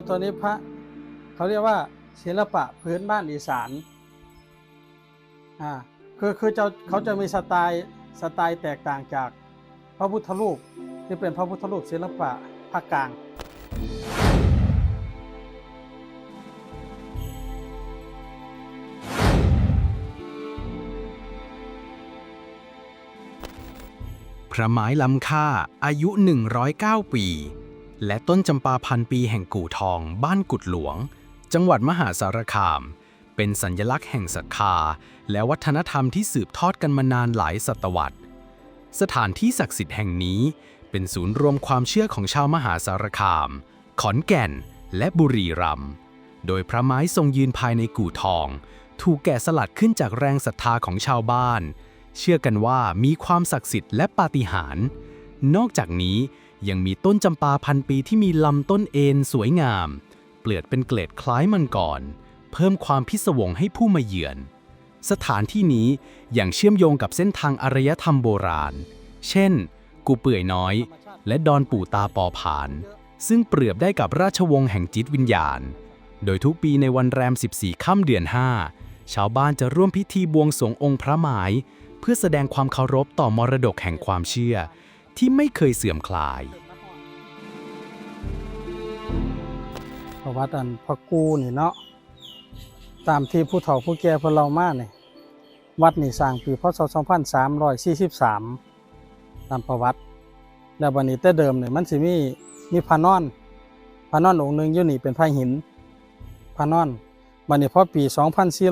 ตัวนี้พระเขาเรียกว่าศิลปะพื้นบ้านอีสานคือเขาจะมีสไตล์แตกต่างจากพระพุทธรูปที่เป็นพระพุทธรูปศิลปะภาคกลางพระไม้ล้ำค่าอายุ109 ปีและต้นจำปาพันปีแห่งกู่ทองบ้านกุดหลวงจังหวัดมหาสารคามเป็นสัญลักษณ์แห่งศรัทธาและวัฒนธรรมที่สืบทอดกันมานานหลายศตวรรษสถานที่ศักดิ์สิทธิ์แห่งนี้เป็นศูนย์รวมความเชื่อของชาวมหาสารคามขอนแก่นและบุรีรัมย์โดยพระไม้ทรงยืนภายในกู่ทองถูกแกะสลักขึ้นจากแรงศรัทธาของชาวบ้านเชื่อกันว่ามีความศักดิ์สิทธิ์และปาฏิหาริย์นอกจากนี้ยังมีต้นจำปาพันปีที่มีลำต้นเอ็นสวยงามเปลือกเป็นเกล็ดคล้ายมังกรเพิ่มความพิศวงให้ผู้มาเยือนสถานที่นี้ยังเชื่อมโยงกับเส้นทางอารยธรรมโบราณเช่นกูเปื่อยน้อยและดอนปู่ตาปอผานซึ่งเปรียบได้กับราชวงศ์แห่งจิตวิญญาณโดยทุกปีในวันแรม14 ค่ำเดือน 5ชาวบ้านจะร่วมพิธีบวงสรวงองค์พระไม้เพื่อแสดงความเคารพต่อมรดกแห่งความเชื่อที่ไม่เคยเสื่อมคลายวัดอันพระกูนี่เนาะตามที่ผู้เฒ่าผู้แก่พวกเรามาเนี่ยวัดนี่สร้างปีพศ 2343ตามประวัติแล้วบัดนี้แต่เดิมเนี่ยมันสิมีพระนอนองค์หนึ่งอยู่นี่เป็นพระหินพระนอนบัดนี้พอปี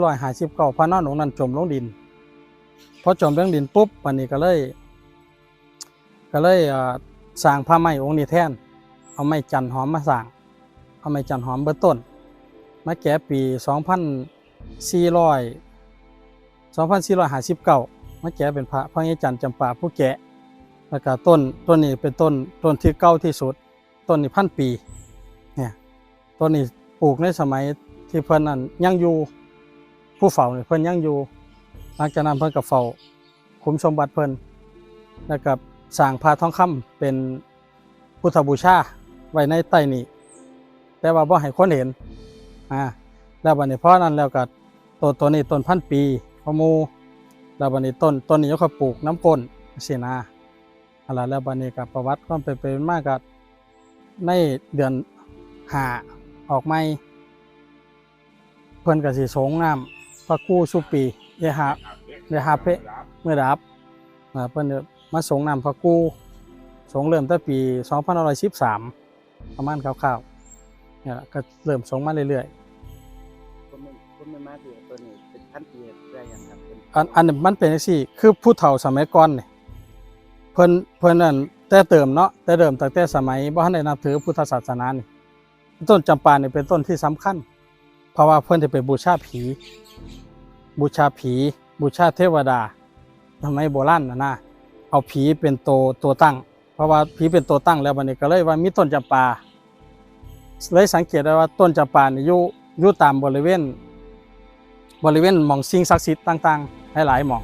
2459พระนอนองค์นั้นจมลงดินพอจมลงดินปุ๊บบัดนี้ก็เลยสร้างพระไม้องค์นี้แทนเอาไม้จันหอมมาสร้างเอาไม้จันหอมเบื้องต้นมาแก่ปี2459มาแก่เป็นพระไม้จันจำปาผู้แก่แล้วก็ต้นนี้เป็นต้นที่เก่าที่สุดต้นนี้1,000 ปีเนี่ยต้นนี้ปลูกในสมัยที่เพิ่นนั้นยังอยู่ผู้เฝ้าเนี่ยเพิ่นยังอยู่หลังจากนั้นเพิ่นก็เฝ้าคุ้มสมบัติเพิ่นแล้วก็สร้างพระทองคำเป็นพุทธบูชาไว้ในใต้นี้แต่ว่าบ่ให้คนเห็นแล้วบัดนี้เพราะนั้นแล้วก็ตัวนี้ต้น1,000 ปีพะมูแล้วบัดนี้ต้นนี้เขาปลูกน้ำก้นสินะอะไรแล้วบัดนี้ก็ประวัติความเป็นมาก็ในเดือน5ออกใหม่เพิ่นก็สิสงน้ำพระกู้สุปีเดหาเพเมื่อดับเพิ่นมาสงน้ำพระกู้สงเริ่มตั้งปี2513ประมาณคร่าวๆเนี่ยก็เริ่มสงมาเรื่อยๆคนไม่มากเลยตัวนี้เป็น1,000 ปีได้ยังครับอันนี้มันเป็นจังซี่คือผู้เฒ่าสมัยก่อนนี่เพิ่นนั่นแต่เติมเนาะแต่เดิมตั้งแต่สมัยบ่ทันได้นับถือพุทธศาสนานี่ต้นจำปานี่เป็นต้นที่สำคัญเพราะว่าเพิ่นจะไปบูชาผีบูชาเทวดาสมัยโบราณนะเอาผีเป็นตัวตั้งเพราะว่าผีเป็นตัวตั้งแล้วบัดนี้ก็เลยว่ามีต้นจำปาเลยสังเกตได้ว่าต้นจำปานี่อยู่ตามบริเวณหม่องสิ่งศักดิ์สิทธิ์ต่างๆหลายๆหม่อง